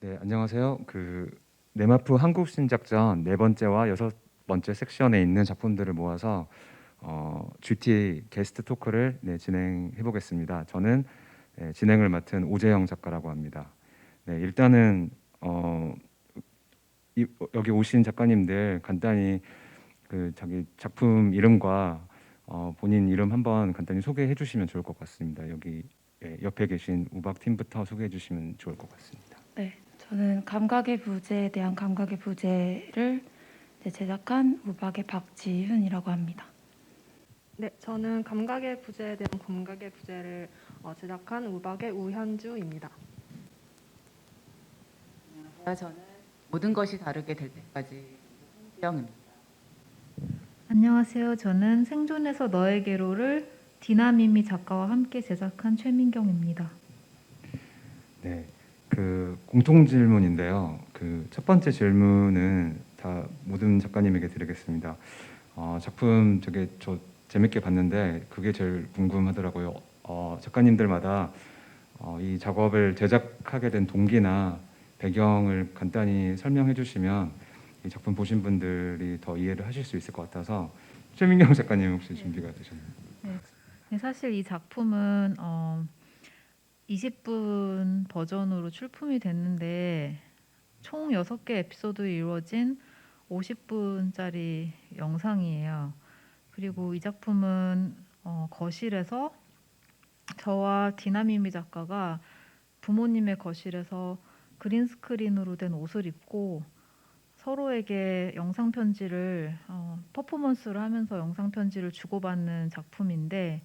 네, 안녕하세요. 네마프 한국 신작전 네 번째와 여섯 번째 섹션에 있는 작품들을 모아서 GT 게스트 토크를 진행해 보겠습니다. 저는 진행을 맡은 오재영 작가라고 합니다. 네, 일단은 여기 오신 작가님들 간단히 자기 작품 이름과 본인 이름 한번 간단히 소개해 주시면 좋을 것 같습니다. 여기 옆에 계신 우박 팀부터 소개해 주시면 좋을 것 같습니다. 네, 저는 감각의 부재에 대한 감각의 부재를 제작한 우박의 박지윤이라고 합니다. 네, 저는 감각의 부재에 대한 감각의 부재를 제작한 우박의 우현주입니다. 저는 모든 것이 다르게 될 때까지 홍지영입니다. 안녕하세요. 저는 생존에서 너에게로를 디나미미 작가와 함께 제작한 최민경입니다. 네, 공통 질문인데요. 첫 번째 질문은 다 모든 작가님에게 드리겠습니다. 작품 저 재밌게 봤는데 그게 제일 궁금하더라고요. 작가님들마다 이 작업을 제작하게 된 동기나 배경을 간단히 설명해 주시면 이 작품 보신 분들이 더 이해를 하실 수 있을 것 같아서 최민경 작가님 혹시 준비가 되셨나요? 네, 사실 이 작품은 20분 버전으로 출품이 됐는데 총 6개 에피소드로 이루어진 50분짜리 영상이에요. 그리고 이 작품은 거실에서 저와 디나미미 작가가 부모님의 거실에서 그린 스크린으로 된 옷을 입고 서로에게 영상 편지를 퍼포먼스를 하면서 영상 편지를 주고받는 작품인데,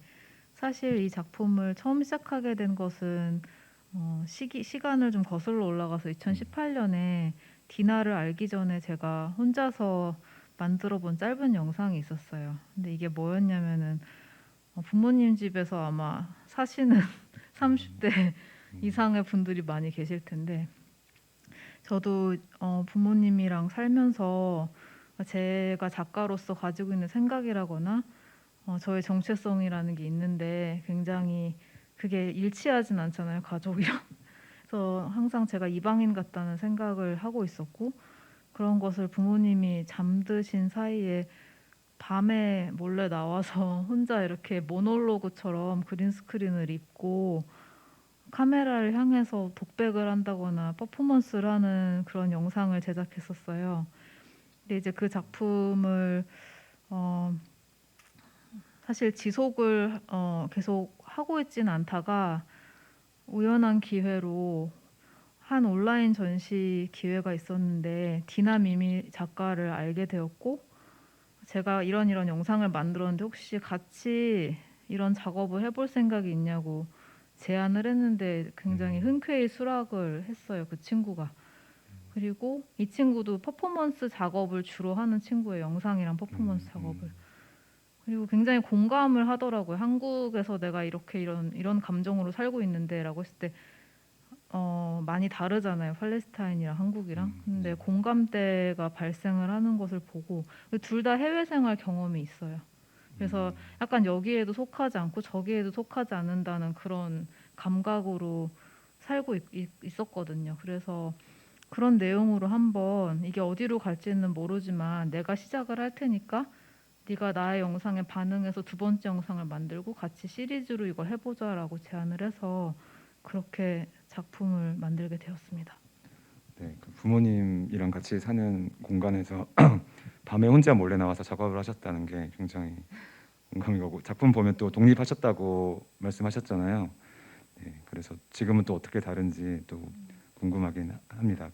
사실 이 작품을 처음 시작하게 된 것은 시간을 좀 거슬러 올라가서 2018년에 디나를 알기 전에 제가 혼자서 만들어 본 짧은 영상이 있었어요. 근데 이게 뭐였냐면은 부모님 집에서 아마 사시는 30대 이상의 분들이 많이 계실 텐데, 저도 부모님이랑 살면서 제가 작가로서 가지고 있는 생각이라거나 저의 정체성이라는 게 있는데 굉장히 그게 일치하진 않잖아요, 가족이랑. 그래서 항상 제가 이방인 같다는 생각을 하고 있었고, 그런 것을 부모님이 잠드신 사이에 밤에 몰래 나와서 혼자 이렇게 모놀로그처럼 그린 스크린을 입고 카메라를 향해서 독백을 한다거나 퍼포먼스를 하는 그런 영상을 제작했었어요. 근데 이제 그 작품을 사실 지속을 계속 하고 있지는 않다가 우연한 기회로 한 온라인 전시 기회가 있었는데 디나미미 작가를 알게 되었고, 제가 이런 영상을 만들었는데 혹시 같이 이런 작업을 해볼 생각이 있냐고 제안을 했는데 굉장히 흔쾌히 수락을 했어요, 그 친구가. 그리고 이 친구도 퍼포먼스 작업을 주로 하는 친구예요, 영상이랑 퍼포먼스 작업을. 그리고 굉장히 공감을 하더라고요. 한국에서 내가 이렇게 이런 감정으로 살고 있는데 라고 했을 때 많이 다르잖아요, 팔레스타인이랑 한국이랑. 근데 공감대가 발생을 하는 것을 보고, 둘 다 해외 생활 경험이 있어요. 그래서 약간 여기에도 속하지 않고 저기에도 속하지 않는다는 그런 감각으로 살고 있었거든요. 그래서 그런 내용으로 한번, 이게 어디로 갈지는 모르지만 내가 시작을 할 테니까 네가 나의 영상에 반응해서 두 번째 영상을 만들고 같이 시리즈로 이걸 해보자라고 제안을 해서 그렇게 작품을 만들게 되었습니다. 네, 부모님이랑 같이 사는 공간에서 밤에 혼자 몰래 나와서 작업을 하셨다는 게 굉장히 공감이 가고, 작품 보면 또 독립하셨다고 말씀하셨잖아요. 네, 그래서 지금은 또 어떻게 다른지 또 궁금하긴 합니다.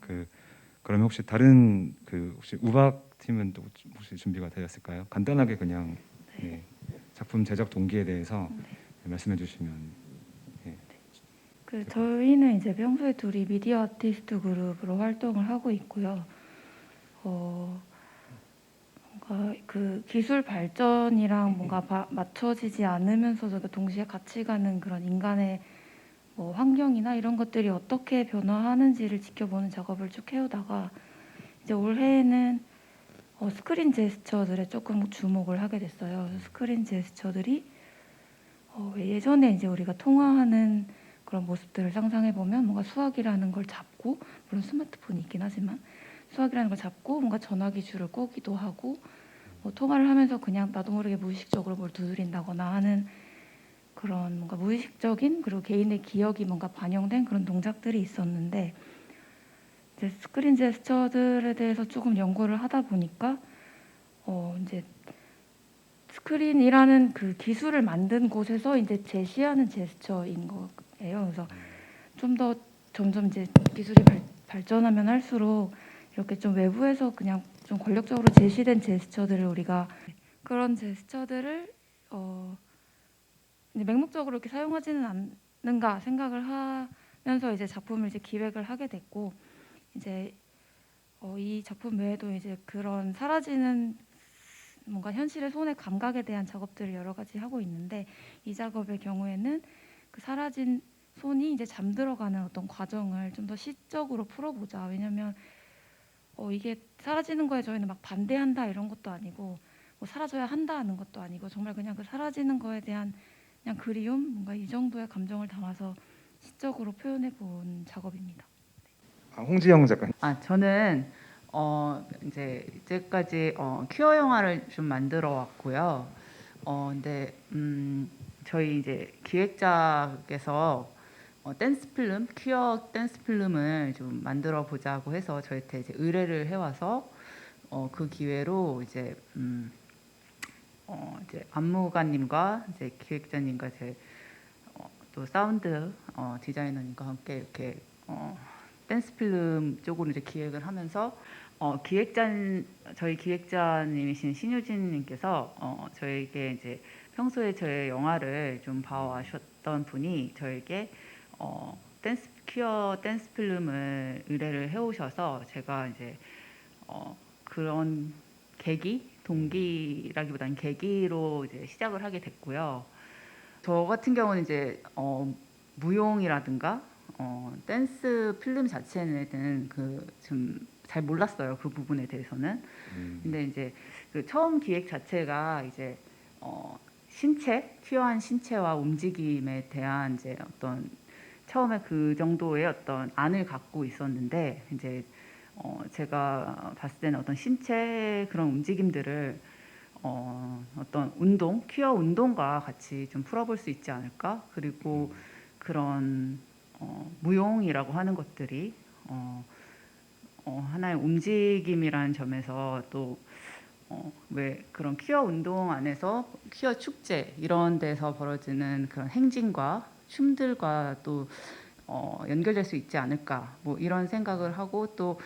그러면 혹시 다른 혹시 우박 팀은 또 혹시 준비가 되었을까요? 간단하게 그냥 작품 제작 동기에 대해서 말씀해 주시면. 저희는 이제 평소에 둘이 미디어 아티스트 그룹으로 활동을 하고 있고요. 뭔가 그 기술 발전이랑 뭔가 맞춰지지 않으면서도 동시에 같이 가는 그런 인간의 환경이나 이런 것들이 어떻게 변화하는지를 지켜보는 작업을 쭉 해오다가 이제 올해에는 스크린 제스처들에 조금 주목을 하게 됐어요. 스크린 제스처들이 예전에 이제 우리가 통화하는 그런 모습들을 상상해 보면 뭔가 수학이라는 걸 잡고, 물론 스마트폰이 있긴 하지만 수학이라는 걸 잡고 뭔가 전화기 줄을 끄기도 하고, 뭐 통화를 하면서 그냥 나도 모르게 무의식적으로 뭘 두드린다거나 하는 그런 뭔가 무의식적인, 그리고 개인의 기억이 뭔가 반영된 그런 동작들이 있었는데, 이제 스크린 제스처들에 대해서 조금 연구를 하다 보니까 이제 스크린이라는 그 기술을 만든 곳에서 이제 제시하는 제스처인 거예요. 그래서 좀 더 점점 이제 기술이 발전하면 할수록 이렇게 좀 외부에서 그냥 좀 권력적으로 제시된 제스처들을, 우리가 그런 제스처들을 이제 맹목적으로 이렇게 사용하지는 않는가 생각을 하면서 이제 작품을 이제 기획을 하게 됐고, 이제 이 작품 외에도 이제 그런 사라지는 뭔가 현실의 손의 감각에 대한 작업들을 여러 가지 하고 있는데, 이 작업의 경우에는 그 사라진 손이 이제 잠들어가는 어떤 과정을 좀 더 시적으로 풀어보자. 왜냐하면 이게 사라지는 거에 저희는 막 반대한다 이런 것도 아니고, 뭐 사라져야 한다는 것도 아니고, 정말 그냥 그 사라지는 거에 대한 그냥 그리움, 뭔가 이 정도의 감정을 담아서 시적으로 표현해 본 작업입니다. 홍지영 작가님. 저는 이제 이제까지 퀴어 영화를 좀 만들어 왔고요. 근데 저희 이제 기획자께서 댄스 필름, 퀴어 댄스 필름을 좀 만들어 보자고 해서 저희한테 이제 의뢰를 해와서 그 기회로 이제 안무가님과 이제 기획자님과 또 사운드 디자이너님과 함께 이렇게 댄스 필름 쪽으로 이제 기획을 하면서 저희 기획자님이신 신유진님께서 저에게 이제 평소에 저의 영화를 좀 봐와셨던 분이 저에게 퀴어 댄스 필름을 의뢰를 해오셔서 제가 이제 그런 동기라기보다는 계기로 이제 시작을 하게 됐고요. 저 같은 경우는 이제 무용이라든가 댄스 필름 자체는 좀 잘 몰랐어요. 그 부분에 대해서는. 근데 이제 그 처음 기획 자체가 이제 퀴어한 신체와 움직임에 대한 이제 어떤 처음에 그 정도의 어떤 안을 갖고 있었는데, 이제 제가 봤을 때는 어떤 신체 그런 움직임들을 어떤 퀴어 운동과 같이 좀 풀어볼 수 있지 않을까? 그리고 그런 무용이라고 하는 것들이 하나의 움직임이라는 점에서 또 왜 그런 퀴어 운동 안에서 퀴어 축제 이런 데서 벌어지는 그런 행진과 춤들과 또 연결될 수 있지 않을까, 뭐 이런 생각을 하고, 또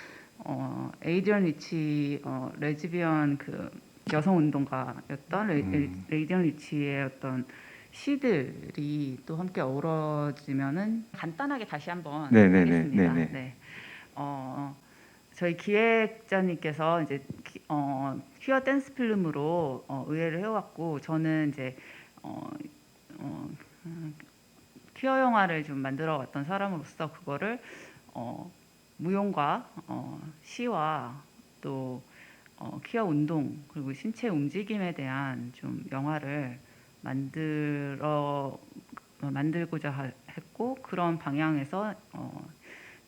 에이디언 리치 레즈비언 그 여성 운동가였던 에이디언 리치의 어떤 시들이 또 함께 어우러지면은 간단하게 다시 한번 네네네, 하겠습니다. 네네. 네. 저희 기획자님께서 이제 퀴어 댄스 필름으로 의뢰를 해왔고, 저는 이제 퀴어 영화를 좀 만들어 왔던 사람으로서 그거를 무용과 시와 또 퀴어 운동 그리고 신체 움직임에 대한 좀 영화를 만들고자 했고, 그런 방향에서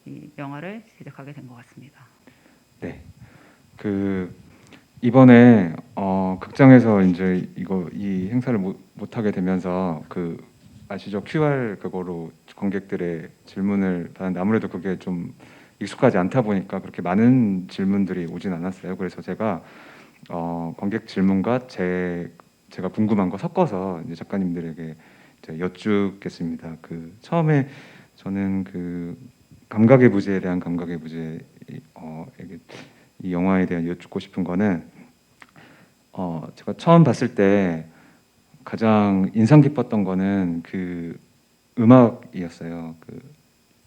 이 영화를 제작하게 된 것 같습니다. 네. 이번에 극장에서 이제 이 행사를 못 하게 되면서 아시죠? QR 그거로 관객들의 질문을 받았는데, 아무래도 그게 좀 익숙하지 않다 보니까 그렇게 많은 질문들이 오진 않았어요. 그래서 제가 관객 질문과 제가 궁금한 거 섞어서 이제 작가님들에게 이제 여쭙겠습니다. 처음에 저는 감각의 부재에 대한 감각의 부재 이 영화에 대한 여쭙고 싶은 거는, 제가 처음 봤을 때 가장 인상 깊었던 거는 음악이었어요.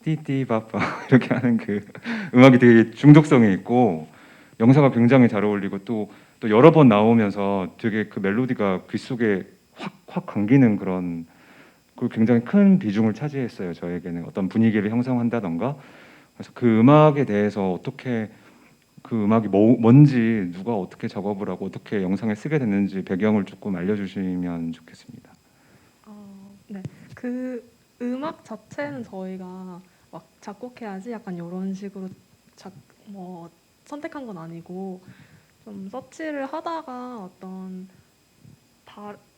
띠띠바빠 이렇게 하는 음악이 되게 중독성이 있고 영상과 굉장히 잘 어울리고, 또 여러 번 나오면서 되게 그 멜로디가 귀 속에 확 감기는 그리고 굉장히 큰 비중을 차지했어요. 저에게는 어떤 분위기를 형성한다던가. 그래서 그 음악에 대해서 어떻게, 그 음악이 뭔지, 누가 어떻게 작업을 하고 어떻게 영상에 쓰게 됐는지 배경을 조금 알려주시면 좋겠습니다. 네. 그 음악 자체는 저희가 막 작곡해야지 약간 이런 식으로 뭐 선택한 건 아니고 좀 서치를 하다가 어떤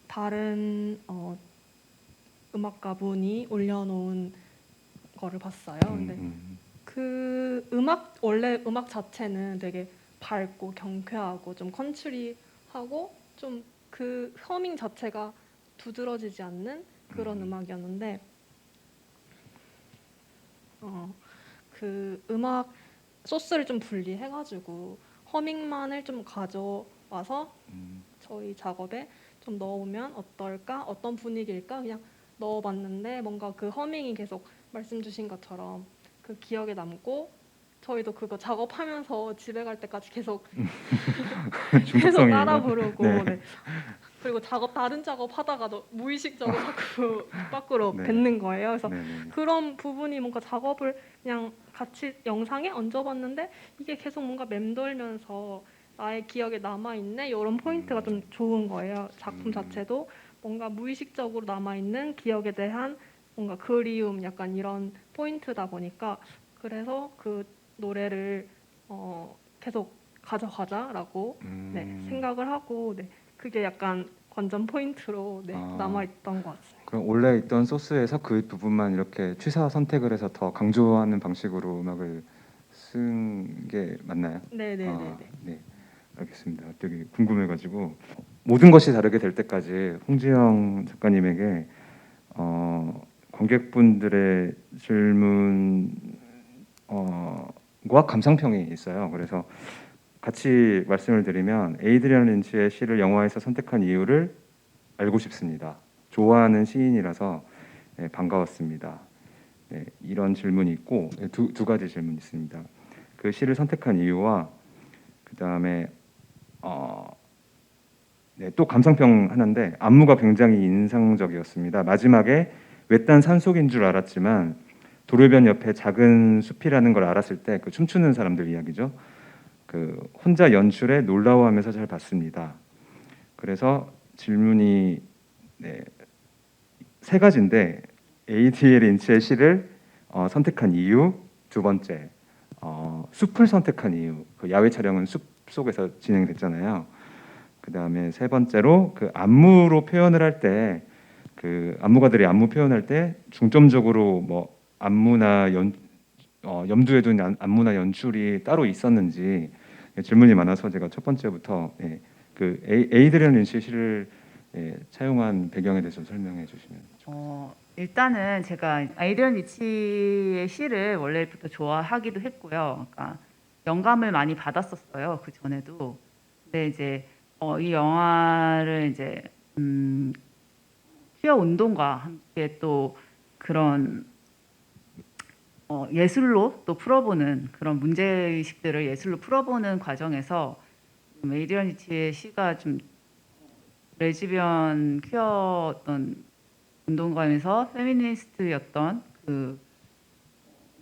다른 음악가 분이 올려놓은 거를 봤어요. 근데 그 원래 음악 자체는 되게 밝고 경쾌하고 좀 컨츄리하고 좀 그 허밍 자체가 두드러지지 않는 그런 음악이었는데 그 음악 소스를 좀 분리해가지고 허밍만을 좀 가져와서 저희 작업에 좀 넣어보면 어떨까? 어떤 분위기일까? 그냥 넣어봤는데 뭔가 그 허밍이 계속 말씀 주신 것처럼 그 기억에 남고 저희도 그거 작업하면서 집에 갈 때까지 계속 중독성이 따라 부르고 네. 네. 그리고 다른 작업 하다가도 무의식적으로 자꾸 밖으로 네. 뱉는 거예요. 그래서 네네. 그런 부분이 뭔가 작업을 그냥 같이 영상에 얹어봤는데 이게 계속 뭔가 맴돌면서 나의 기억에 남아있네 이런 포인트가 좀 좋은 거예요. 작품 자체도 뭔가 무의식적으로 남아있는 기억에 대한 뭔가 그리움 약간 이런 포인트다 보니까 그래서 그 노래를 계속 가져가자라고 네, 생각을 하고 네, 그게 약간 관전 포인트로 네, 아. 남아있던 것 같습니다. 그럼 원래 있던 소스에서 그 부분만 이렇게 취사 선택을 해서 더 강조하는 방식으로 음악을 쓴 게 맞나요? 네네네네. 네, 알겠습니다. 되게 궁금해가지고 모든 것이 다르게 될 때까지 홍지영 작가님에게 관객분들의 질문 과 감상평이 있어요. 그래서 같이 말씀을 드리면 에이드리언 린치의 시를 영화에서 선택한 이유를 알고 싶습니다. 좋아하는 시인이라서 네, 반가웠습니다. 네, 이런 질문이 있고 네, 두 가지 질문이 있습니다. 그 시를 선택한 이유와 그 다음에 네, 또 감상평 하는데 안무가 굉장히 인상적이었습니다. 마지막에 외딴 산속인 줄 알았지만 도로변 옆에 작은 숲이라는 걸 알았을 때 그 춤추는 사람들 이야기죠. 그 혼자 연출에 놀라워하면서 잘 봤습니다. 그래서 질문이 네, 세 가지인데 ADL 인치의 시를 선택한 이유, 두 번째 숲을 선택한 이유. 그 야외 촬영은 숲 속에서 진행됐잖아요. 그 다음에 세 번째로 그 안무로 표현을 할 때 그 안무가들이 안무 표현할 때 중점적으로 뭐 안무나 염두에 둔 안무나 연출이 따로 있었는지 질문이 많아서 제가 첫 번째부터 예, 그 에이드리언 린치 시를 차용한 배경에 대해서 설명해 주시면 좋겠습니다. 일단은 제가 아이드리언 리치의 시를 원래부터 좋아하기도 했고요. 그러니까 영감을 많이 받았었어요. 그 전에도. 근데 이제 이 영화를 이제 퀴어 운동과 함께 또 그런 예술로 또 풀어보는 그런 문제의식들을 예술로 풀어보는 과정에서 에이드리언 리치의 시가 좀 레즈비언 퀴어 어떤 운동가면서 페미니스트였던 그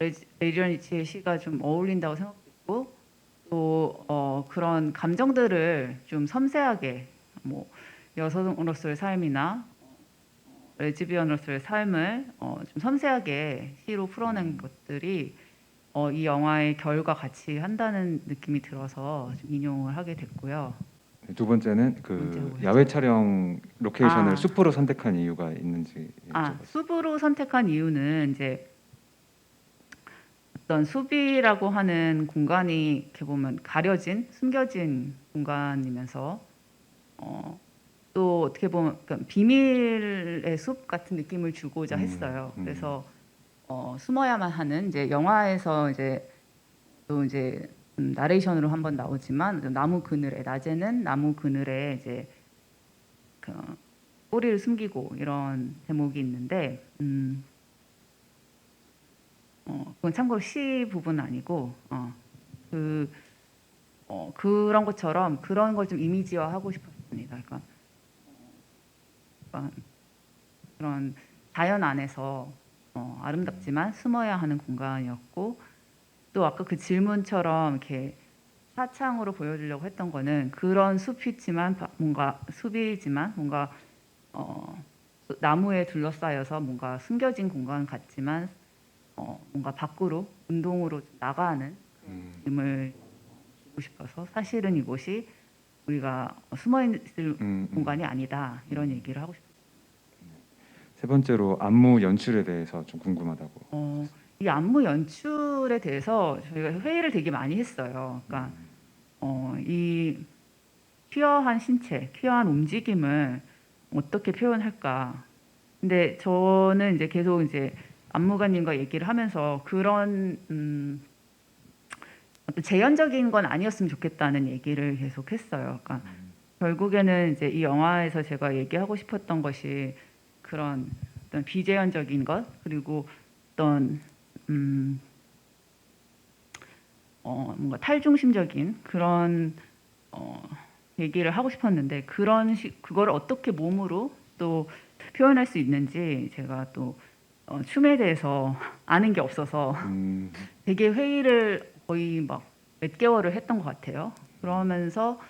에이드리언 리치의 시가 좀 어울린다고 생각했고 또 그런 감정들을 좀 섬세하게 뭐 여성으로서의 삶이나 레즈비언으로서의 삶을 좀 섬세하게 시로 풀어낸 것들이 이 영화의 결과 같이 한다는 느낌이 들어서 좀 인용을 하게 됐고요. 두 번째는 번째 그 뭐였죠? 야외 촬영 로케이션을 아. 숲으로 선택한 이유가 있는지 여쭤봤어요. 숲으로 선택한 이유는 이제 어떤 숲이라고 하는 공간이 이렇게 보면 가려진, 숨겨진 공간이면서 또 어떻게 보면 그러니까 비밀의 숲 같은 느낌을 주고자 했어요. 그래서 숨어야만 하는 이제 영화에서 이제 또 이제 나레이션으로 한번 나오지만 나무 그늘에 낮에는 나무 그늘에 이제 그 꼬리를 숨기고 이런 대목이 있는데 그건 참고로 시 부분 아니고 그런 것처럼 그런 걸 좀 이미지화하고 싶었습니다. 그러니까 그런 자연 안에서 아름답지만 숨어야 하는 공간이었고 또 아까 그 질문처럼 이렇게 사창으로 보여주려고 했던 거는 그런 숲이지만 뭔가 숲이지만 뭔가 나무에 둘러싸여서 뭔가 숨겨진 공간 같지만 뭔가 밖으로 운동으로 나가는 느낌을 주고 싶어서 사실은 이곳이 우리가 숨어 있을 공간이 아니다 이런 얘기를 하고 싶어요. 세 번째로 안무 연출에 대해서 좀 궁금하다고. 이 안무 연출에 대해서 저희가 회의를 되게 많이 했어요. 그러니까 이 퀴어한 신체, 퀴어한 움직임을 어떻게 표현할까. 근데 저는 이제 계속 이제 안무가님과 얘기를 하면서 그런 어떤 재현적인 건 아니었으면 좋겠다는 얘기를 계속 했어요. 그러니까 결국에는 이제 이 영화에서 제가 얘기하고 싶었던 것이 그런 어떤 비재현적인 것 그리고 어떤 뭔가 탈중심적인 그런 얘기를 하고 싶었는데 그거를 어떻게 몸으로 또 표현할 수 있는지 제가 또 춤에 대해서 아는 게 없어서 되게 회의를 거의 막 몇 개월을 했던 것 같아요. 그러면서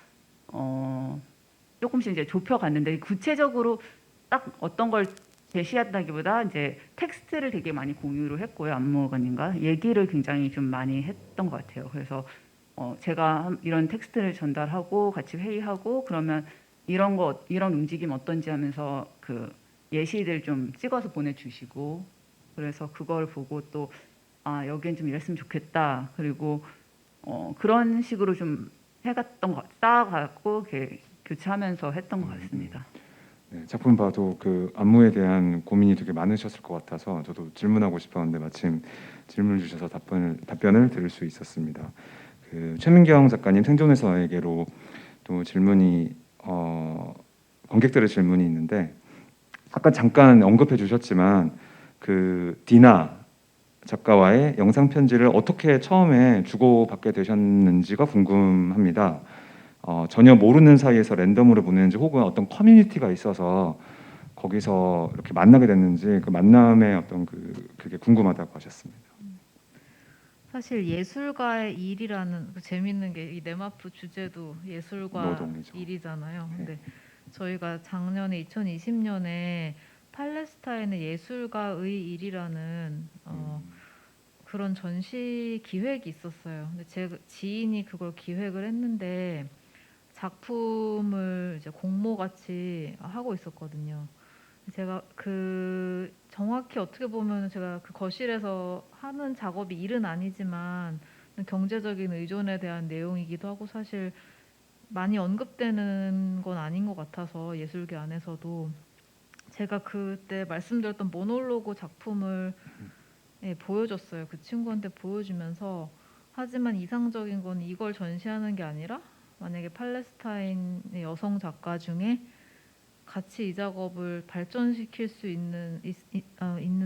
조금씩 이제 좁혀갔는데 구체적으로 딱 어떤 걸 제시한다기보다 이제 텍스트를 되게 많이 공유를 했고요. 안무가님과 얘기를 굉장히 좀 많이 했던 것 같아요. 그래서 제가 이런 텍스트를 전달하고 같이 회의하고 그러면 이런 움직임 어떤지 하면서 그 예시들 좀 찍어서 보내주시고 그래서 그걸 보고 또 여기는 좀 이랬으면 좋겠다. 그리고 그런 식으로 좀 쌓아갖고 이렇게 교체하면서 했던 것 같습니다. 네, 작품 봐도 그 안무에 대한 고민이 되게 많으셨을 것 같아서 저도 질문하고 싶었는데 마침 질문을 주셔서 답변을 들을 수 있었습니다. 그 최민경 작가님 생존에서에게로 또 질문이 관객들의 질문이 있는데 아까 잠깐 언급해 주셨지만 그 디나 작가와의 영상 편지를 어떻게 처음에 주고받게 되셨는지가 궁금합니다. 전혀 모르는 사이에서 랜덤으로 보내는지 혹은 어떤 커뮤니티가 있어서 거기서 이렇게 만나게 됐는지 그 만남의 어떤 그게 궁금하다고 하셨습니다. 사실 예술가의 일이라는 그 재밌는 게 이 네마프 주제도 예술과 노동이죠. 일이잖아요. 네. 근데 저희가 작년에 2020년에 팔레스타인의 예술가의 일이라는 그런 전시 기획이 있었어요. 근데 제 지인이 그걸 기획을 했는데 작품을 이제 공모 같이 하고 있었거든요. 제가 그 정확히 어떻게 보면 제가 그 거실에서 하는 작업이 일은 아니지만 경제적인 의존에 대한 내용이기도 하고 사실 많이 언급되는 건 아닌 것 같아서 예술계 안에서도 제가 그때 말씀드렸던 모놀로그 작품을 보여줬어요. 그 친구한테 보여주면서 하지만 이상적인 건 이걸 전시하는 게 아니라 만약에 팔레스타인의 여성 작가 중에 같이 이 작업을 발전시킬 수 있는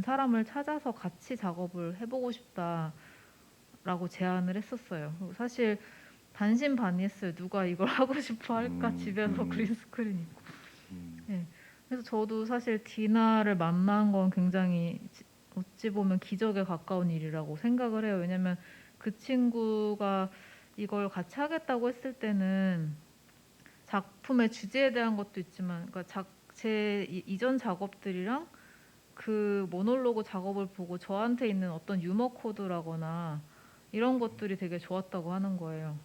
사람을 찾아서 같이 작업을 해보고 싶다라고 제안을 했었어요. 그리고 사실 반신반의했어요. 누가 이걸 하고 싶어 할까? 집에서 그린스크린 있고. 네. 그래서 저도 사실 디나를 만난 건 굉장히 어찌 보면 기적에 가까운 일이라고 생각을 해요. 왜냐면 그 친구가 이걸 같이 하겠다고 했을 때는 작품의 주제에 대한 것도 있지만 그러니까 제 이전 작업들이랑 그 모놀로그 작업을 보고 저한테 있는 어떤 유머 코드라거나 이런 것들이 되게 좋았다고 하는 거예요.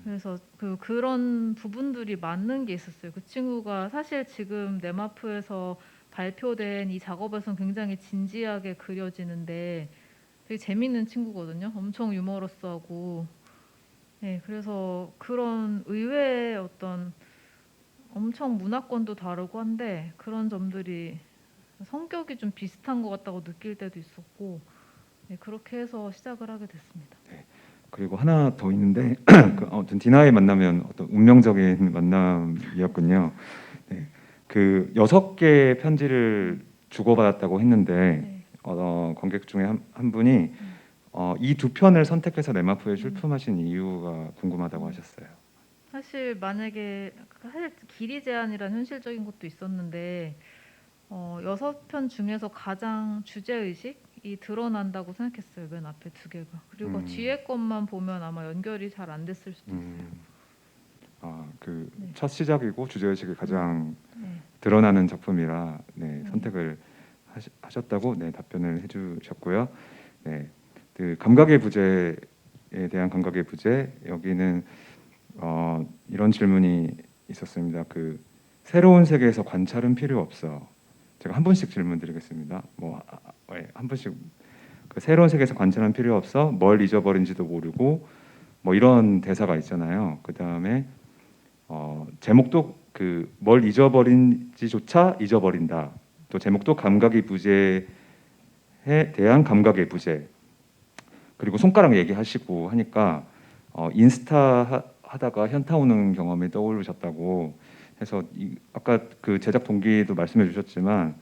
그래서 그런 부분들이 맞는 게 있었어요. 그 친구가 사실 지금 네마프에서 발표된 이 작업에서는 굉장히 진지하게 그려지는데 되게 재밌는 친구거든요. 엄청 유머러스하고. 네, 그래서 그런 의외의 어떤 엄청 문화권도 다르고 한데 그런 점들이 성격이 좀 비슷한 것 같다고 느낄 때도 있었고 네, 그렇게 해서 시작을 하게 됐습니다. 그리고 하나 더 있는데 아무튼 디나의 만나면 어떤 운명적인 만남이었군요. 네. 그 6개의 편지를 주고받았다고 했는데 네. 관객 중에 한 분이 이 두 편을 선택해서 네마프에 출품하신 이유가 궁금하다고 하셨어요. 사실 만약에 사실 길이 제한이란 현실적인 것도 있었는데 6편 중에서 가장 주제의식이 드러난다고 생각했어요. 맨 앞에 2개가. 그리고 뒤에 것만 보면 아마 연결이 잘 안 됐을 수도 있어요. 그 네. 첫 시작이고 주제의식이 가장 네. 드러나는 작품이라 네, 선택을 하셨다고 네, 답변을 해주셨고요. 네, 그 감각의 부재에 대한 감각의 부재 여기는 이런 질문이 있었습니다. 그 새로운 세계에서 관찰은 필요 없어. 제가 한 분씩 질문 드리겠습니다. 한 분씩 그 새로운 세계에서 관찰은 필요 없어. 뭘 잊어버린지도 모르고 뭐 이런 대사가 있잖아요. 그 다음에 제목도 그 뭘 잊어버린지조차 잊어버린다. 또 제목도 감각의 부재에 대한 감각의 부재. 그리고 손가락 얘기하시고 하니까 인스타 하다가 현타 오는 경험이 떠오르셨다고 해서 아까 그 제작 동기도 말씀해 주셨지만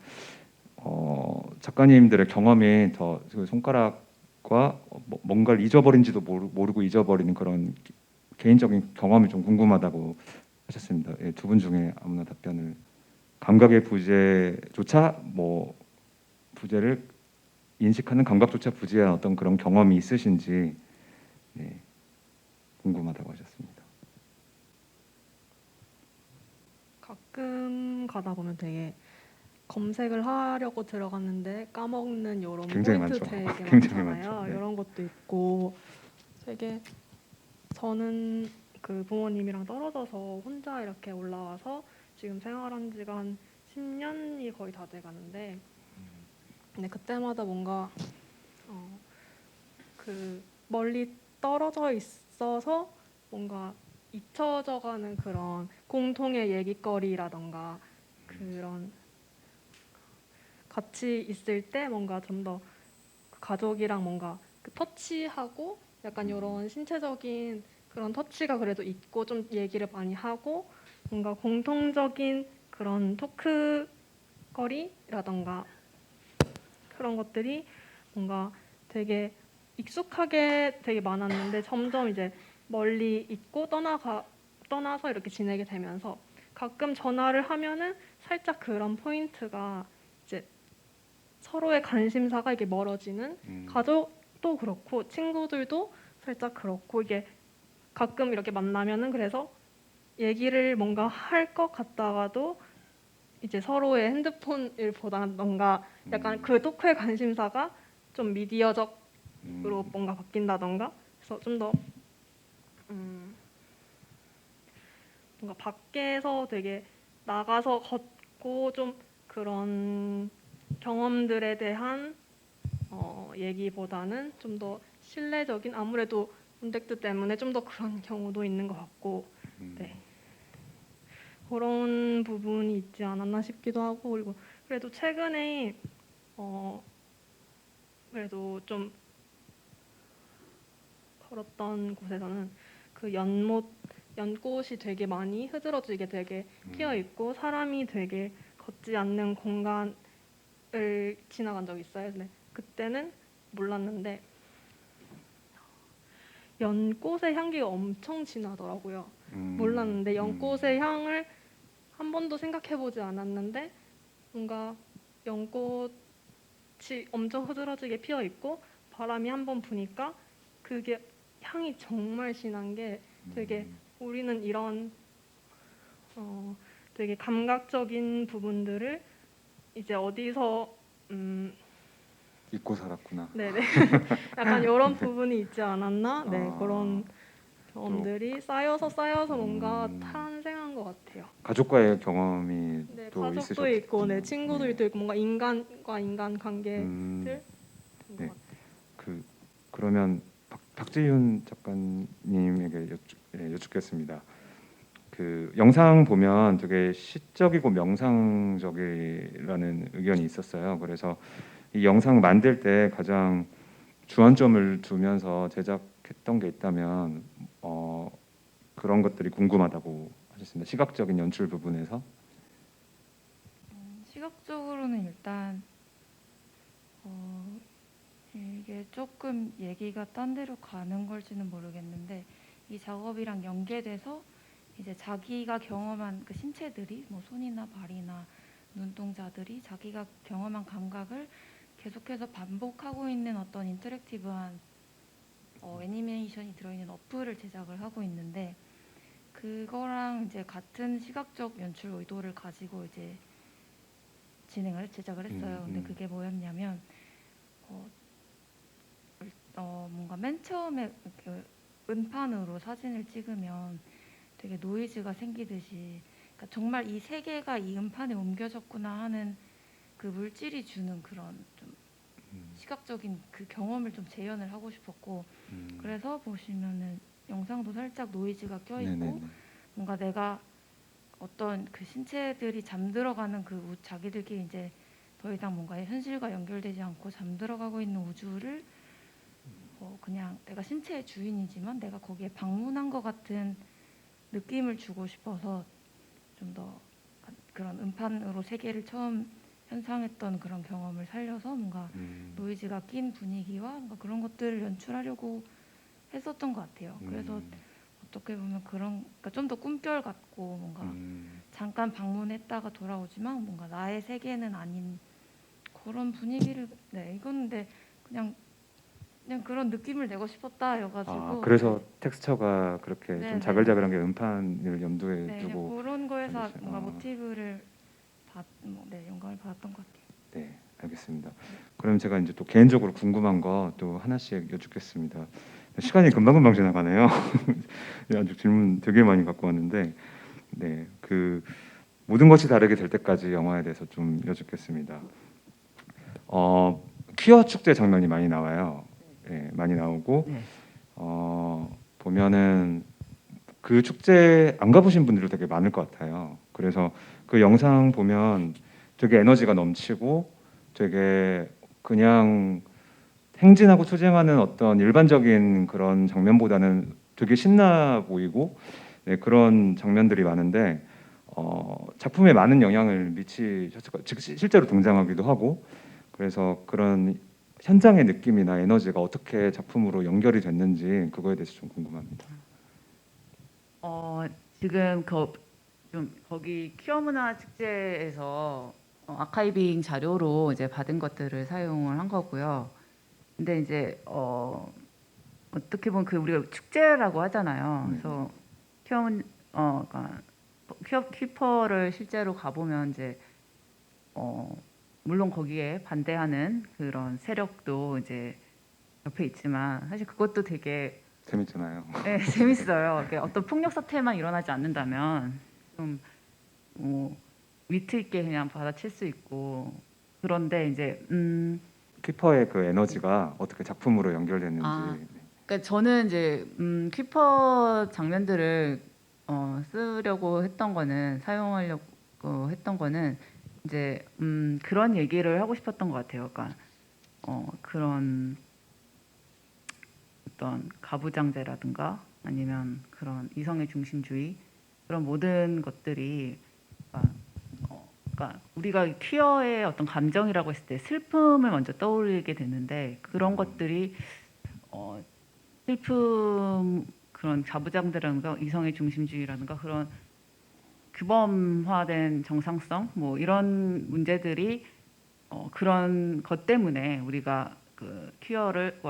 작가님들의 경험이 더 그 손가락과 뭔가를 잊어버린지도 모르고 잊어버리는 그런 개인적인 경험이 좀 궁금하다고 하셨습니다. 예, 두 분 중에 아무나 답변을 감각의 부재조차 뭐 부재를 인식하는 감각조차 부재한 어떤 그런 경험이 있으신지 네, 궁금하다고 하셨습니다. 가끔 가다 보면 되게 검색을 하려고 들어갔는데 까먹는 이런 굉장히 포인트 많죠. 되게 굉장히 많잖아요. 많죠. 네. 이런 것도 있고 되게 저는 그 부모님이랑 떨어져서 혼자 이렇게 올라와서 지금 생활한 지가 한 10년이 거의 다 돼가는데 근데 그때마다 뭔가 그 멀리 떨어져 있어서 뭔가 잊혀져가는 그런 공통의 얘기거리라던가 그런 같이 있을 때 뭔가 좀 더 가족이랑 뭔가 그 터치하고 약간 이런 신체적인 그런 터치가 그래도 있고 좀 얘기를 많이 하고 뭔가 공통적인 그런 토크거리라던가 그런 것들이 뭔가 되게 익숙하게 되게 많았는데 점점 이제 멀리 있고 떠나서 이렇게 지내게 되면서 가끔 전화를 하면은 살짝 그런 포인트가 이제 서로의 관심사가 이게 멀어지는 가족도 그렇고 친구들도 살짝 그렇고 이게 가끔 이렇게 만나면은 그래서 얘기를 뭔가 할 것 같다가도 이제 서로의 핸드폰을 보다던가 약간 그 토크의 관심사가 좀 미디어적으로 뭔가 바뀐다던가 그래서 좀 더 뭔가 밖에서 되게 나가서 걷고 좀 그런 경험들에 대한 얘기보다는 좀 더 신뢰적인 아무래도 온택트 때문에 좀 더 그런 경우도 있는 것 같고 네. 그런 부분이 있지 않았나 싶기도 하고 그리고 그래도 최근에 그래도 좀 걸었던 곳에서는 그 연꽃이 되게 많이 흐드러지게 되게 피어 있고 사람이 되게 걷지 않는 공간을 지나간 적이 있어요. 근데 그때는 몰랐는데 연꽃의 향기가 엄청 진하더라고요. 몰랐는데 연꽃의 향을 한 번도 생각해보지 않았는데 뭔가 연꽃이 엄청 흐드러지게 피어 있고 바람이 한 번 부니까 그게 향이 정말 진한 게 되게 우리는 이런 되게 감각적인 부분들을 이제 어디서 잊고 살았구나. 네네 약간 이런 부분이 있지 않았나 네 그런 경험들이 쌓여서 뭔가 탄생한 것 같아요. 가족과의 경험이 네 또 가족도 있으셨군요. 있고 네 친구들도 있고 뭔가 인간과 인간 관계들 네. 것 같아요. 그러면 박지윤 작가님에게 여쭙겠습니다. 그 영상 보면 되게 시적이고 명상적이라는 의견이 있었어요. 그래서 이 영상 만들 때 가장 주안점을 두면서 제작했던 게 있다면 그런 것들이 궁금하다고 하셨습니다. 시각적인 연출 부분에서. 시각적으로는 일단 이게 조금 얘기가 딴 데로 가는 걸지는 모르겠는데 이 작업이랑 연계돼서 이제 자기가 경험한 그 신체들이 뭐 손이나 발이나 눈동자들이 자기가 경험한 감각을 계속해서 반복하고 있는 어떤 인터랙티브한 애니메이션이 들어있는 어플을 제작을 하고 있는데 그거랑 이제 같은 시각적 연출 의도를 가지고 이제 제작을 했어요. 근데 그게 뭐였냐면 뭔가 맨 처음에 그 은판으로 사진을 찍으면 되게 노이즈가 생기듯이, 그러니까 정말 이 세계가 이 음판에 옮겨졌구나 하는 그 물질이 주는 그런 좀 시각적인 그 경험을 좀 재현을 하고 싶었고, 그래서 보시면은 영상도 살짝 노이즈가 껴있고 네네네. 뭔가 내가 어떤 그 신체들이 잠들어가는 자기들끼리 이제 더 이상 뭔가 현실과 연결되지 않고 잠들어가고 있는 우주를 그냥 내가 신체의 주인이지만 내가 거기에 방문한 것 같은 느낌을 주고 싶어서 좀 더 그런 음판으로 세계를 처음 현상했던 그런 경험을 살려서 뭔가 노이즈가 낀 분위기와 뭔가 그런 것들을 연출하려고 했었던 것 같아요. 그래서 어떻게 보면 그러니까 좀 더 꿈결 같고 뭔가 잠깐 방문했다가 돌아오지만 뭔가 나의 세계는 아닌 그런 분위기를, 네, 이건 근데 그냥 그런 느낌을 내고 싶었다여가지고. 그래서 텍스처가 그렇게 네, 좀 네, 자글자글한 게 음판을 염두에 네, 그냥 두고 그런 거에서 만드신- 뭔가 모티브를 영감을 받았던 것 같아요. 네, 알겠습니다. 그럼 제가 이제 또 개인적으로 궁금한 거 또 하나씩 여쭙겠습니다. 시간이 금방금방 지나가네요. 아주 질문 되게 많이 갖고 왔는데, 네, 그 모든 것이 다르게 될 때까지 영화에 대해서 좀 여쭙겠습니다. 퀴어 축제 장면이 많이 나와요. 네, 많이 나오고 네. 보면은 그 축제 안 가보신 분들도 되게 많을 것 같아요. 그래서 그 영상 보면 되게 에너지가 넘치고 되게 그냥 행진하고 투쟁하는 어떤 일반적인 그런 장면보다는 되게 신나 보이고, 네, 그런 장면들이 많은데 작품에 많은 영향을 미치셨을 것, 즉 실제로 등장하기도 하고, 그래서 그런 현장의 느낌이나 에너지가 어떻게 작품으로 연결이 됐는지 그거에 대해서 좀 궁금합니다. 지금 좀 거기 퀴어 문화 축제에서 아카이빙 자료로 이제 받은 것들을 사용을 한 거고요. 근데 이제 어떻게 보면 그 우리가 축제라고 하잖아요. 그래서 그러니까 퀴퍼를 실제로 가보면 이제 물론 거기에 반대하는 그런 세력도 이제 옆에 있지만 사실 그것도 되게 재밌잖아요. 네, 재밌어요. 이게 어떤 폭력 사태만 일어나지 않는다면 좀 위트 있게 그냥 받아칠 수 있고, 그런데 이제 키퍼의 그 에너지가 어떻게 작품으로 연결됐는지. 아, 그러니까 저는 이제 퀴퍼 장면들을 쓰려고 했던 거는 사용하려고 했던 거는 이제 그런 얘기를 하고 싶었던 것 같아요. 그러니까 그런 어떤 가부장제라든가 아니면 그런 이성의 중심주의, 그런 모든 것들이 그러니까 우리가 퀴어의 어떤 감정이라고 했을 때 슬픔을 먼저 떠올리게 되는데, 그런 것들이 슬픔, 그런 자부장제라든가 이성의 중심주의라든가 그런 규범화된 정상성, 뭐 이런 문제들이 그런 것 때문에 우리가 그 퀴어를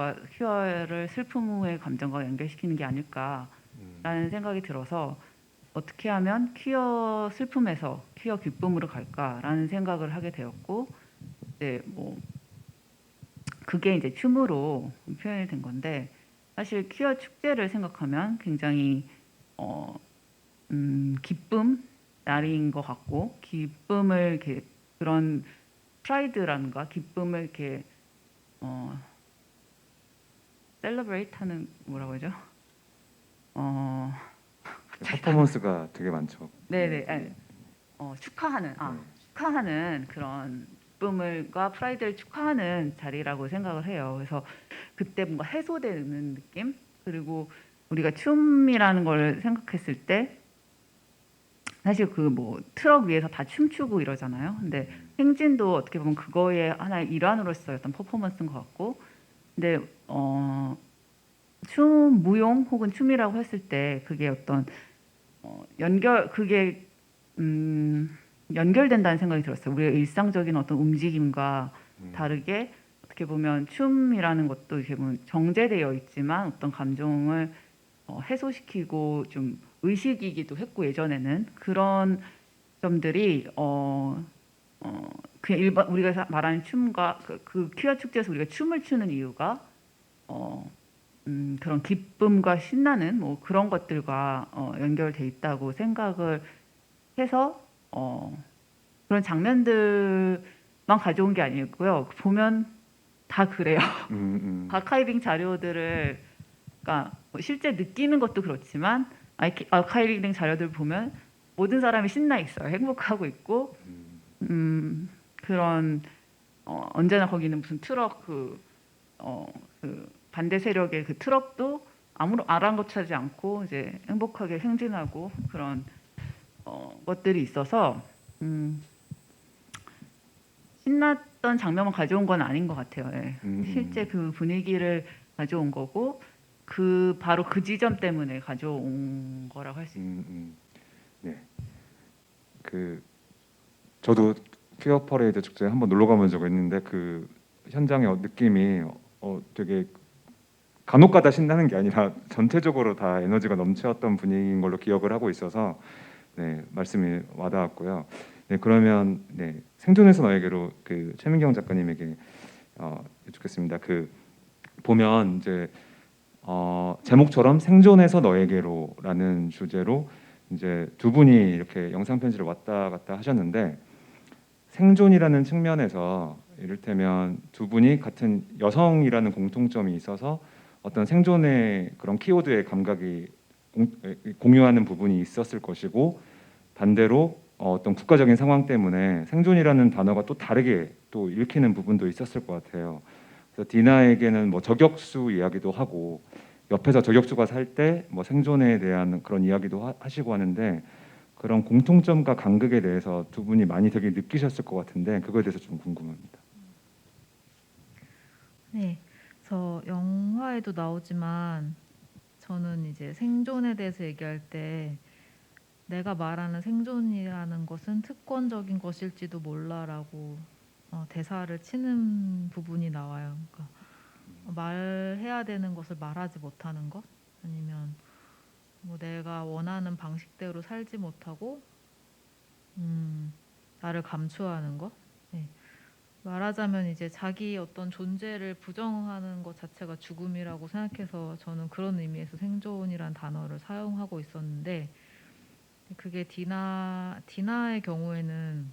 슬픔의 감정과 연결시키는 게 아닐까라는 생각이 들어서, 어떻게 하면 퀴어 슬픔에서 퀴어 기쁨으로 갈까라는 생각을 하게 되었고, 이제 뭐 그게 이제 춤으로 표현이 된 건데, 사실 퀴어 축제를 생각하면 굉장히 기쁨 날인 것 같고, 기쁨을 이렇게 그런 프라이드라는가 기쁨을 이렇게 셀러브레이트 하는, 뭐라고 하죠? 퍼포먼스가 되게 많죠. 네네. 아니, 축하하는 네. 축하하는 그런 기쁨을과 프라이드를 축하하는 자리라고 생각을 해요. 그래서 그때 뭔가 해소되는 느낌, 그리고 우리가 춤이라는 걸 생각했을 때 사실 그 뭐 트럭 위에서 다 춤추고 이러잖아요. 근데 행진도 어떻게 보면 그거의 하나의 일환으로서의 어떤 퍼포먼스인 것 같고, 근데 무용 혹은 춤이라고 했을 때 그게 어떤 그게 연결된다는 생각이 들었어요. 우리의 일상적인 어떤 움직임과 다르게 어떻게 보면 춤이라는 것도 이렇게 보면 정제되어 있지만 어떤 감정을 해소시키고 좀 의식이기도 했고 예전에는 그런 점들이 그냥 일반 우리가 말하는 춤과 그 퀴어 축제에서 우리가 춤을 추는 이유가 그런 기쁨과 신나는 뭐 그런 것들과 연결돼 있다고 생각을 해서 그런 장면들만 가져온 게 아니고요. 보면 다 그래요. 아카이빙 자료들을 그러니까 뭐 실제 느끼는 것도 그렇지만 아카이빙 자료들 보면 모든 사람이 신나 있어요. 행복하고 있고 그런 언제나 거기는 무슨 트럭 그 반대 세력의 그 트럭도 아무런 아랑곳하지 않고 이제 행복하게 행진하고 그런 것들이 있어서 신났던 장면만 가져온 건 아닌 것 같아요. 예. 실제 그 분위기를 가져온 거고 바로 그 지점 때문에 가져온 거라고 할 수 있어요. 네. 그 저도 퀴어 퍼레이드 축제에 한번 놀러 가본 적이 있는데 그 현장의 느낌이 되게 간혹가다 신나는 게 아니라 전체적으로 다 에너지가 넘쳤던 분위기인 걸로 기억을 하고 있어서 네, 말씀이 와닿았고요. 네, 그러면 네, 생존에서 너에게로 그 최민경 작가님에게 여쭙겠습니다. 그 보면 이제 제목처럼 생존에서 너에게로라는 주제로 이제 두 분이 이렇게 영상 편지를 왔다 갔다 하셨는데 생존이라는 측면에서 이를테면 두 분이 같은 여성이라는 공통점이 있어서 어떤 생존의 그런 키워드의 감각이 공유하는 부분이 있었을 것이고 반대로 어떤 국가적인 상황 때문에 생존이라는 단어가 또 다르게 또 읽히는 부분도 있었을 것 같아요. 그래서 디나에게는 뭐 저격수 이야기도 하고 옆에서 저격수가 살 때 뭐 생존에 대한 그런 이야기도 하시고 하는데 그런 공통점과 간극에 대해서 두 분이 많이 되게 느끼셨을 것 같은데 그거에 대해서 좀 궁금합니다. 네, 그래서 영화에도 나오지만 저는 이제 생존에 대해서 얘기할 때 내가 말하는 생존이라는 것은 특권적인 것일지도 몰라라고 대사를 치는 부분이 나와요. 그러니까 말해야 되는 것을 말하지 못하는 것, 아니면 뭐 내가 원하는 방식대로 살지 못하고 나를 감추하는 것. 네. 말하자면 이제 자기 어떤 존재를 부정하는 것 자체가 죽음이라고 생각해서 저는 그런 의미에서 생존이란 단어를 사용하고 있었는데 그게 디나의 경우에는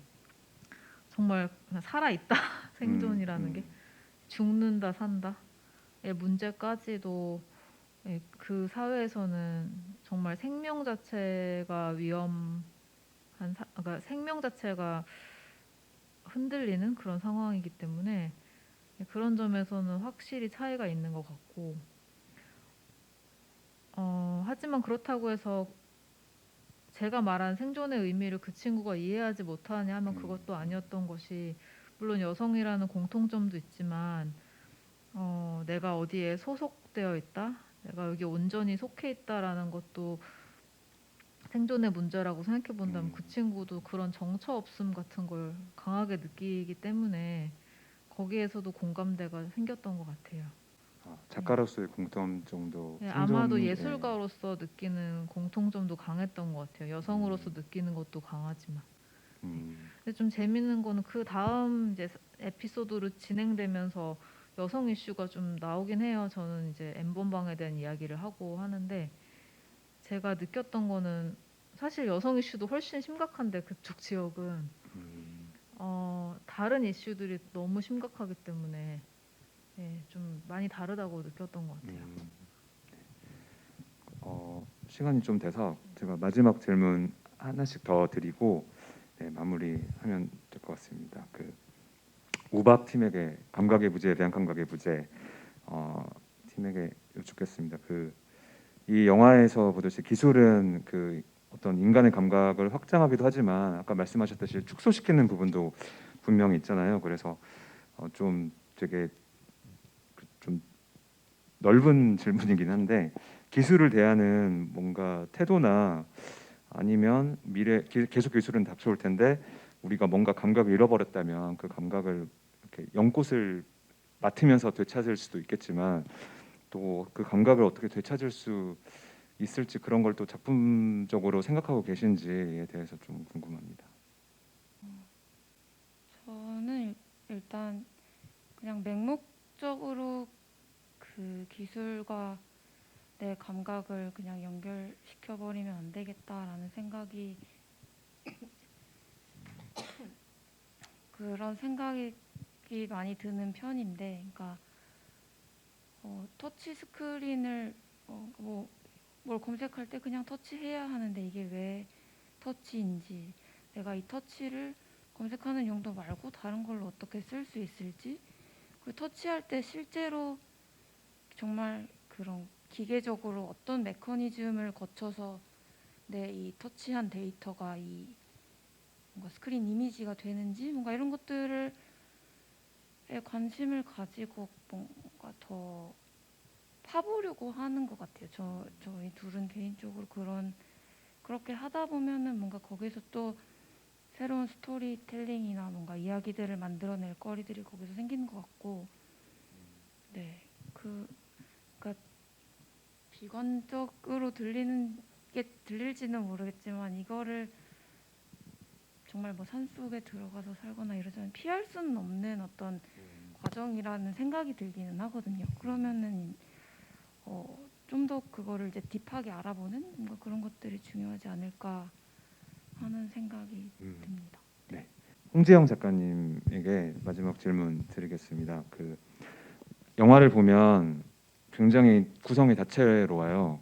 정말 그냥 살아있다 생존이라는 게 죽는다 산다의 문제까지도 그 사회에서는 정말 생명 자체가 그러니까 생명 자체가 흔들리는 그런 상황이기 때문에 그런 점에서는 확실히 차이가 있는 것 같고 하지만 그렇다고 해서 제가 말한 생존의 의미를 그 친구가 이해하지 못하냐 하면 그것도 아니었던 것이 물론 여성이라는 공통점도 있지만 내가 어디에 소속되어 있다 내가 여기 온전히 속해 있다라는 것도 생존의 문제라고 생각해 본다면 그 친구도 그런 정처 없음 같은 걸 강하게 느끼기 때문에 거기에서도 공감대가 생겼던 것 같아요. 작가로서의 공통점도 네, 생존, 아마도 예술가로서 느끼는 공통점도 강했던 것 같아요. 여성으로서 느끼는 것도 강하지만. 근데 좀 재밌는 거는 그 다음 이제 에피소드로 진행되면서 여성 이슈가 좀 나오긴 해요. 저는 이제 N번방에 대한 이야기를 하고 하는데 제가 느꼈던 거는 사실 여성 이슈도 훨씬 심각한데 그쪽 지역은 다른 이슈들이 너무 심각하기 때문에 좀 많이 다르다고 느꼈던 것 같아요. 시간이 좀 돼서 제가 마지막 질문 하나씩 더 드리고 마무리하면 될 것 같습니다. 그 우박 팀에게 감각의 부재에 대한 감각의 부재 팀에게 여쭙겠습니다. 이 영화에서 보듯이 기술은 그 어떤 인간의 감각을 확장하기도 하지만 아까 말씀하셨듯이 축소시키는 부분도 분명히 있잖아요. 그래서 좀 되게 좀 넓은 질문이긴 한데 기술을 대하는 뭔가 태도나 아니면 계속 기술은 닥쳐올 텐데 우리가 뭔가 감각을 잃어버렸다면 그 감각을 이렇게 연꽃을 맡으면서 되찾을 수도 있겠지만 또 그 감각을 어떻게 되찾을 수 있을지 그런 걸 또 작품적으로 생각하고 계신지에 대해서 좀 궁금합니다. 저는 일단 그냥 맹목적으로 그 기술과 내 감각을 그냥 연결시켜 버리면 안 되겠다라는 생각이 그런 생각이 많이 드는 편인데, 그러니까 터치 스크린을 뭘 검색할 때 그냥 터치해야 하는데 이게 왜 터치인지, 내가 이 터치를 검색하는 용도 말고 다른 걸로 어떻게 쓸 수 있을지, 그 터치할 때 실제로 정말 그런 기계적으로 어떤 메커니즘을 거쳐서 내 이 터치한 데이터가 이 뭔가 스크린 이미지가 되는지, 뭔가 이런 것들을 관심을 가지고 뭔가 더 파보려고 하는 것 같아요. 저희 둘은 개인적으로 그렇게 하다 보면은 뭔가 거기서 또 새로운 스토리텔링이나 뭔가 이야기들을 만들어낼 거리들이 거기서 생기는 것 같고, 네, 그러니까 비관적으로 들릴지는 모르겠지만 이거를 정말 뭐 산속에 들어가서 살거나 이러자면 피할 수는 없는 어떤 과정이라는 생각이 들기는 하거든요. 그러면은 좀 더 그거를 이제 딥하게 알아보는 뭔가 그런 것들이 중요하지 않을까 하는 생각이 듭니다. 홍지영 작가님에게 마지막 질문 드리겠습니다. 그 영화를 보면 굉장히 구성이 다채로워요.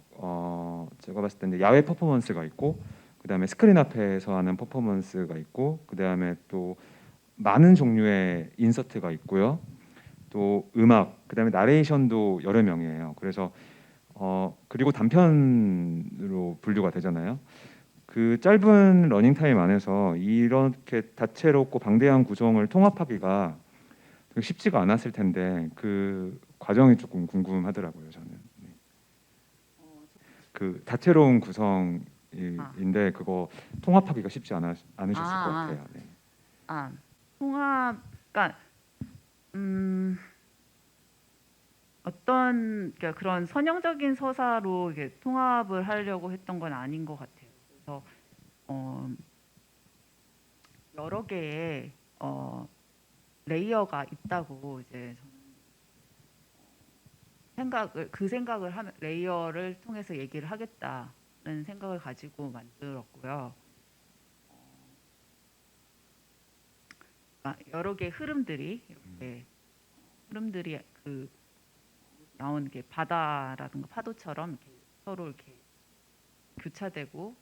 제가 봤을 때 이제 야외 퍼포먼스가 있고, 그 다음에 스크린 앞에서 하는 퍼포먼스가 있고, 그 다음에 또 많은 종류의 인서트가 있고요. 또 음악, 그 다음에 나레이션도 여러 명이에요. 그래서 그리고 단편으로 분류가 되잖아요. 그 짧은 러닝 타임 안에서 이렇게 다채롭고 방대한 구성을 통합하기가 되게 쉽지가 않았을 텐데 그 과정이 조금 궁금하더라고요, 저는. 네. 그 다채로운 구성인데 그거 통합하기가 쉽지 않으셨을 것 같아요. 네. 통합, 그러니까 그러니까 그런 선형적인 서사로 이게 통합을 하려고 했던 건 아닌 것 같아요. 그래서 여러 개의 레이어가 있다고 이제 그 생각을 하면 레이어를 통해서 얘기를 하겠다는 생각을 가지고 만들었고요. 여러 개의 흐름들이 이렇게 그 나온 게 바다라든가 파도처럼 이렇게 서로 이렇게 교차되고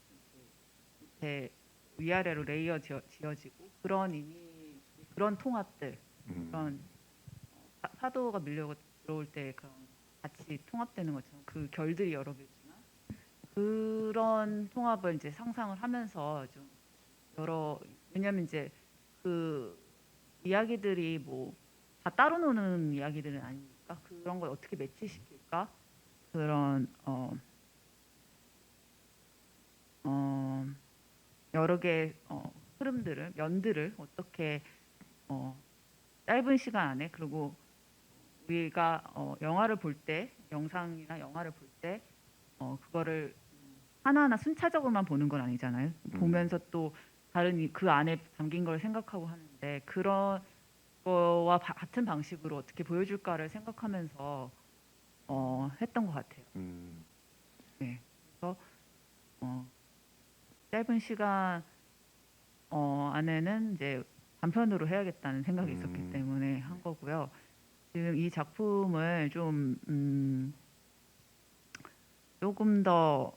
이렇게 위아래로 레이어 지어지고 그런 통합들, 그런 파도가 밀려 들어올 때 그런 같이 통합되는 것처럼 그 결들이 여러 개지만 그런 통합을 이제 상상을 하면서 좀 왜냐면 이제 그 이야기들이 뭐 다 따로 노는 이야기들은 아니니까 그런 걸 어떻게 매치시킬까, 그런 여러 개의 면들을 어떻게 짧은 시간 안에, 그리고 우리가 영상이나 영화를 볼 때 그거를 하나하나 순차적으로만 보는 건 아니잖아요. 보면서 또 다른 그 안에 담긴 걸 생각하고 하는데, 그런 거와 같은 방식으로 어떻게 보여줄까를 생각하면서 했던 것 같아요. 네. 그래서 짧은 시간 안에는 이제 단편으로 해야겠다는 생각이 있었기 때문에 한 거고요. 지금 이 작품을 좀 조금 더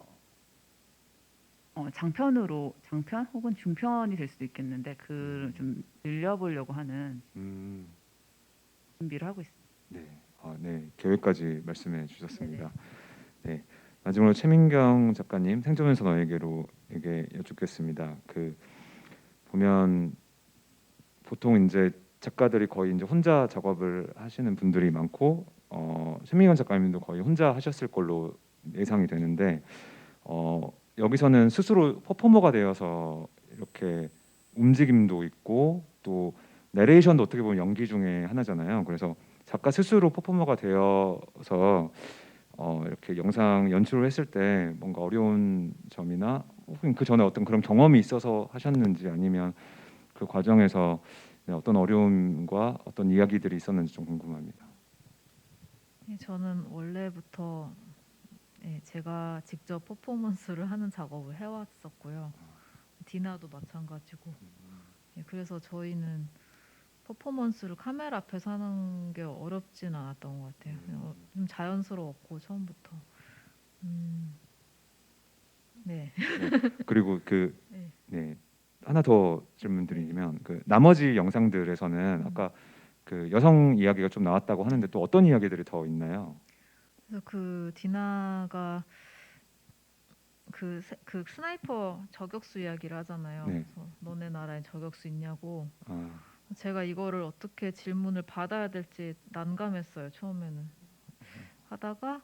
장편 혹은 중편이 될 수도 있겠는데 좀 늘려보려고 하는 준비를 하고 있습니다. 네. 네. 계획까지 말씀해 주셨습니다. 네. 마지막으로 최민경 작가님, 생존에서 너에게 여쭙겠습니다. 그 보면 보통 이제 작가들이 거의 이제 혼자 작업을 하시는 분들이 많고, 최민경 작가님도 거의 혼자 하셨을 걸로 예상이 되는데, 여기서는 스스로 퍼포머가 되어서 이렇게 움직임도 있고 또 내레이션도 어떻게 보면 연기 중에 하나잖아요. 그래서 작가 스스로 퍼포머가 되어서 이렇게 영상 연출을 했을 때 뭔가 어려운 점이나 혹은 그 전에 어떤 그런 경험이 있어서 하셨는지 아니면 그 과정에서 네, 어떤 어려움과 어떤 이야기들이 있었는지 좀 궁금합니다. 저는 원래부터 제가 직접 퍼포먼스를 하는 작업을 해왔었고요. 디나도 마찬가지고. 그래서 저희는 퍼포먼스를 카메라 앞에서 하는 게 어렵진 않았던 것 같아요. 좀 자연스러웠고 처음부터. 네. 그리고 그 네. 네, 하나 더 질문 드리면 그 나머지 영상들에서는 아까 그 여성 이야기가 좀 나왔다고 하는데 또 어떤 이야기들이 더 있나요? 그래서 그 디나가 그 스나이퍼 저격수 이야기를 하잖아요. 네. 그래서 너네 나라에 저격수 있냐고. 아, 제가 이거를 어떻게 질문을 받아야 될지 난감했어요. 처음에는. 하다가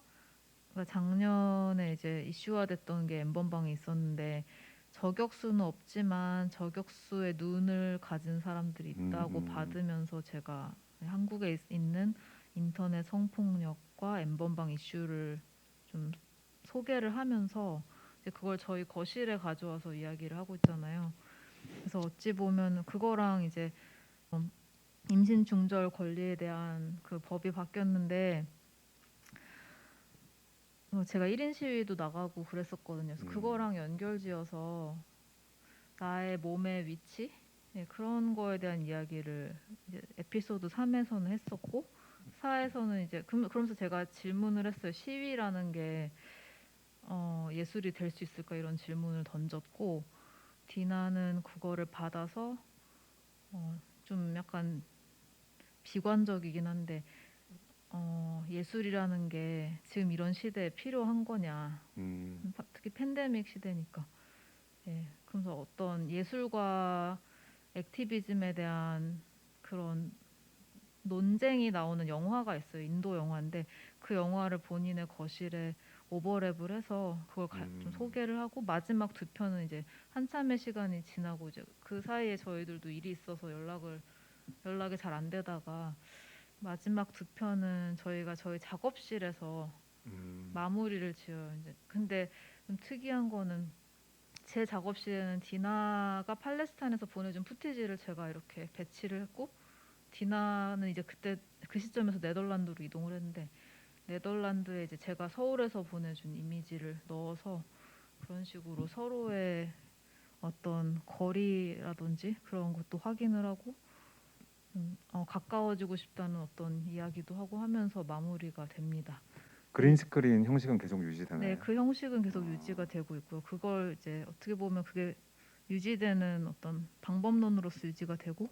그러니까 작년에 이제 이슈화됐던 게 엠번방이 있었는데 저격수는 없지만 저격수의 눈을 가진 사람들이 있다고 받으면서 제가 한국에 있는 인터넷 성폭력과 엠번방 이슈를 좀 소개를 하면서 이제 그걸 저희 거실에 가져와서 이야기를 하고 있잖아요. 그래서 어찌 보면 그거랑 이제 임신 중절 권리에 대한 그 법이 바뀌었는데 제가 1인 시위도 나가고 그랬었거든요. 그래서 그거랑 연결지어서 나의 몸의 위치 그런 거에 대한 이야기를 이제 에피소드 3에서는 했었고 4에서는 이제 그러면서 제가 질문을 했어요. 시위라는 게 예술이 될 수 있을까 이런 질문을 던졌고 디나는 그거를 받아서 좀 약간 비관적이긴 한데 예술이라는 게 지금 이런 시대에 필요한 거냐. 특히 팬데믹 시대니까. 그래서 어떤 예술과 액티비즘에 대한 그런 논쟁이 나오는 영화가 있어요. 인도 영화인데 그 영화를 본인의 거실에 오버랩을 해서 그걸 좀 소개를 하고 마지막 두 편은 이제 한참의 시간이 지나고 이제 그 사이에 저희들도 일이 있어서 연락이 잘 안 되다가 마지막 두 편은 저희가 저희 작업실에서 마무리를 지어요. 이제 근데 좀 특이한 거는 제 작업실에는 디나가 팔레스타인에서 보내준 푸티지를 제가 이렇게 배치를 했고 디나는 이제 그때 그 시점에서 네덜란드로 이동을 했는데 네덜란드에 이제 제가 서울에서 보내준 이미지를 넣어서 그런 식으로 서로의 어떤 거리라든지 그런 것도 확인을 하고 가까워지고 싶다는 어떤 이야기도 하고 하면서 마무리가 됩니다. 그린 스크린 형식은 계속 유지되나요? 네, 그 형식은 계속 유지가 되고 있고요. 그걸 이제 어떻게 보면 그게 유지되는 어떤 방법론으로서 유지가 되고,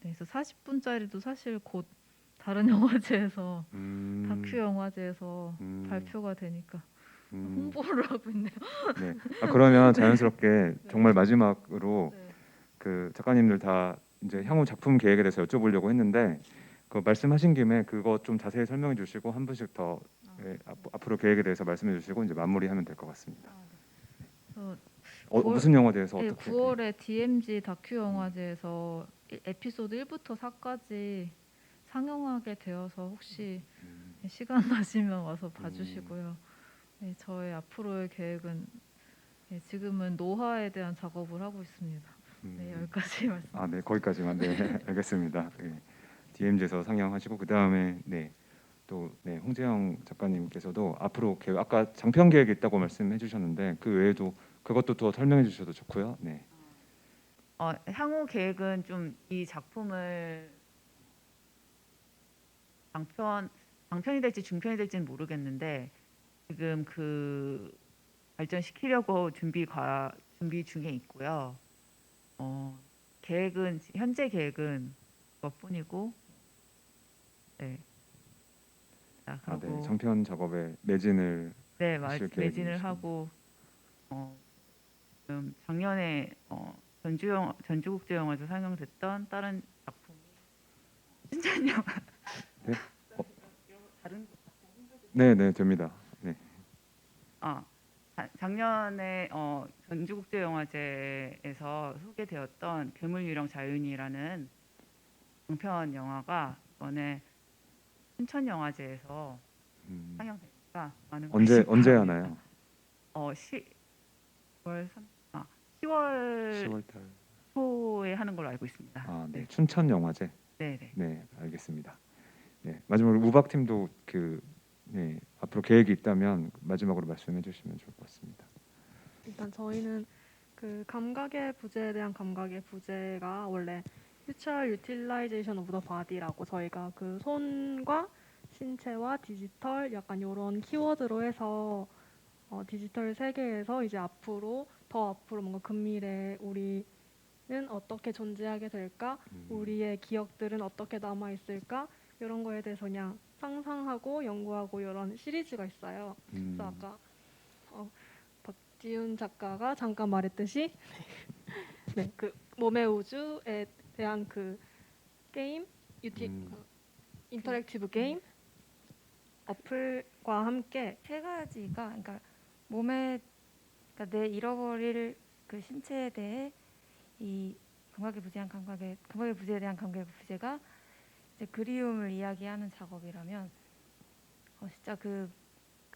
네, 그래서 40분짜리도 사실 곧 다른 영화제에서 다큐 영화제에서 발표가 되니까 홍보를 하고 있네요. 네. 그러면 자연스럽게 정말 마지막으로 네. 그 작가님들 다 이제 향후 작품 계획에 대해서 여쭤보려고 했는데 그 말씀하신 김에 그거 좀 자세히 설명해 주시고 한 분씩 더 앞으로 계획에 대해서 말씀해 주시고 이제 마무리하면 될 것 같습니다. 그래서 무슨 영화 대해서 네, 어떻게? 9월에 DMZ 다큐 영화제에서 에피소드 1부터 4까지 상영하게 되어서 혹시 시간 나시면 와서 봐주시고요. 네, 저의 앞으로의 계획은 지금은 노화에 대한 작업을 하고 있습니다. 네, 여기까지 말씀. 네, 거기까지만. 네, 알겠습니다. 네. DMZ에서 상영하시고 그 다음에 홍재영 작가님께서도 앞으로 계획, 아까 장편 계획이 있다고 말씀해 주셨는데 그 외에도 그것도 더 설명해 주셔도 좋고요. 네. 향후 계획은 좀 이 작품을 장편이 될지 중편이 될지는 모르겠는데 지금 그 발전시키려고 준비 중에 있고요. 현재 계획은 그것뿐이고, 네. 자, 네. 그리고 장편 작업에 매진을 네, 하실 매진을 계획이시군요. 하고 지금 작년에 전주국제영화제 상영됐던 다른 작품이 신작 영화 네? 다른 네, 네, 됩니다. 네. 작년에 전주국제영화제에서 소개되었던 괴물 유령 자윤이라는 장편 영화가 이번에 춘천영화제에서 상영됩니다. 많은 언제 관심 바랍니다. 하나요? 10월 10월 10월달. 초에 하는 걸로 알고 있습니다. 아, 네. 춘천 영화제. 네, 네. 네, 알겠습니다. 네, 마지막으로 우박 팀도 네, 앞으로 계획이 있다면 마지막으로 말씀해 주시면 좋을 것 같습니다. 일단 저희는 그 감각의 부재에 대한 감각의 부재가 원래 Future Utilization of the Body라고 저희가 그 손과 신체와 디지털 약간 이런 키워드로 해서 디지털 세계에서 이제 더 앞으로 뭔가 근미래 우리는 어떻게 존재하게 될까? 우리의 기억들은 어떻게 남아 있을까? 이런 거에 대해서 그냥 상상하고 연구하고 이런 시리즈가 있어요. 그래서 아까 박지훈 작가가 잠깐 말했듯이 네, 그 몸의 우주에 대한 그 게임, 인터랙티브 게임 어플과 함께 세 가지가 그러니까 몸에 그러니까 내 잃어버릴 그 신체에 대해 이 감각의 부재에 대한 감각의 부재가 이제 그리움을 이야기하는 작업이라면 진짜 그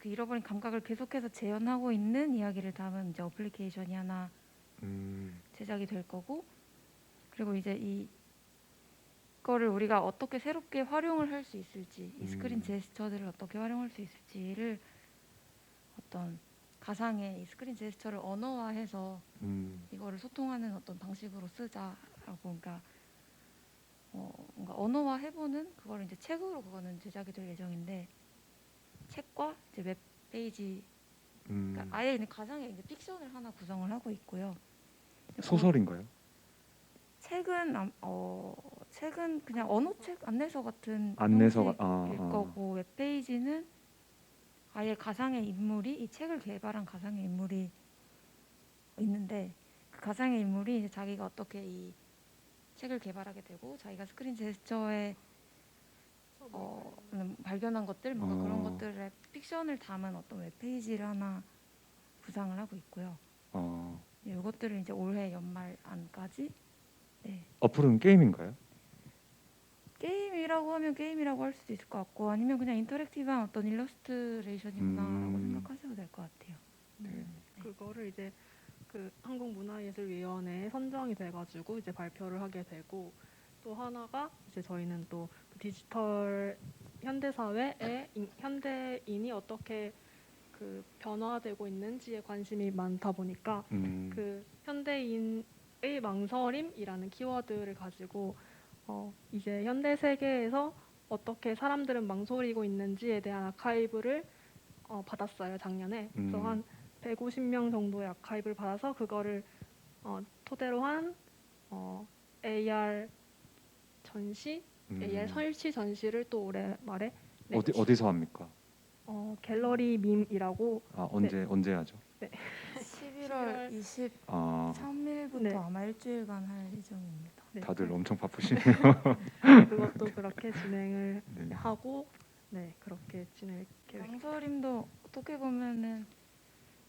잃어버린 감각을 계속해서 재현하고 있는 이야기를 담은 이제 어플리케이션이 하나 제작이 될 거고, 그리고 이제 이거를 우리가 어떻게 새롭게 활용을 할 수 있을지, 이 스크린 제스처들을 어떻게 활용할 수 있을지를 어떤 가상의 이 스크린 제스처를 언어화해서 이거를 소통하는 어떤 방식으로 쓰자라고, 그러니까 뭔가 언어화 해보는 그거를 이제 책으로 그거는 제작이 될 예정인데, 책과 이제 웹 페이지, 그러니까 아예 이제 가상의 이제 픽션을 하나 구성을 하고 있고요. 소설인가요? 책은 그냥 언어책 안내서 같은 안내서가 형식일 거고, 웹 페이지는 아예 가상의 인물이 이 책을 개발한 가상의 인물이 있는데, 그 가상의 인물이 이제 자기가 어떻게 이 책을 개발하게 되고 자기가 스크린 제스처에 발견한 것들 뭔가 그런 것들의 픽션을 담은 어떤 웹페이지를 하나 구상을 하고 있고요. 이것들을 이제 올해 연말 안까지. 네. 어플은 게임인가요? 게임이라고 하면 게임이라고 할 수도 있을 것 같고, 아니면 그냥 인터랙티브한 어떤 일러스트레이션이구나라고 생각하셔도 될 것 같아요. 네. 그거를 이제 그 한국문화예술위원회에 선정이 돼가지고 이제 발표를 하게 되고, 또 하나가 이제 저희는 또 디지털 현대 사회에 현대인이 어떻게 그 변화되고 있는지에 관심이 많다 보니까 그 현대인의 망설임이라는 키워드를 가지고 이제 현대 세계에서 어떻게 사람들은 망설이고 있는지에 대한 아카이브를 받았어요, 작년에. 그래서 한 150명 정도의 아카이브를 받아서 그거를 토대로 한 AR 전시, AR 설치 전시를 또 올해 말에 어디서 합니까? 갤러리 밈이라고. 언제 하죠? 11월 23일부터 네. 아마 일주일간 할 예정입니다. 네, 다들 엄청 바쁘시네요. 그것도 그렇게 진행을 네. 하고 그렇게 진행 계획. 망설임도 어떻게 보면은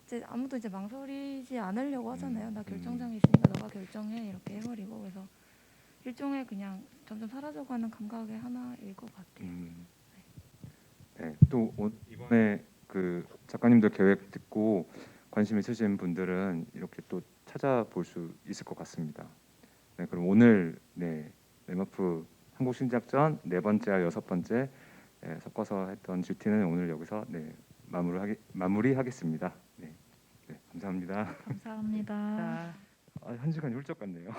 이제 아무도 이제 망설이지 않으려고 하잖아요. 나 결정장애 있으니까 너가 결정해 이렇게 해버리고, 그래서 일종의 그냥 점점 사라져가는 감각의 하나일 것 같아요. 네, 또 이번에 그 작가님들 계획 듣고 관심 있으신 분들은 이렇게 또 찾아볼 수 있을 것 같습니다. 네, 그럼 오늘 램워프 한국 신작전 네 번째와 여섯 번째 섞어서 했던 GT는 오늘 여기서 마무리하겠습니다. 네, 감사합니다. 감사합니다. 한 시간이 훌쩍 갔네요.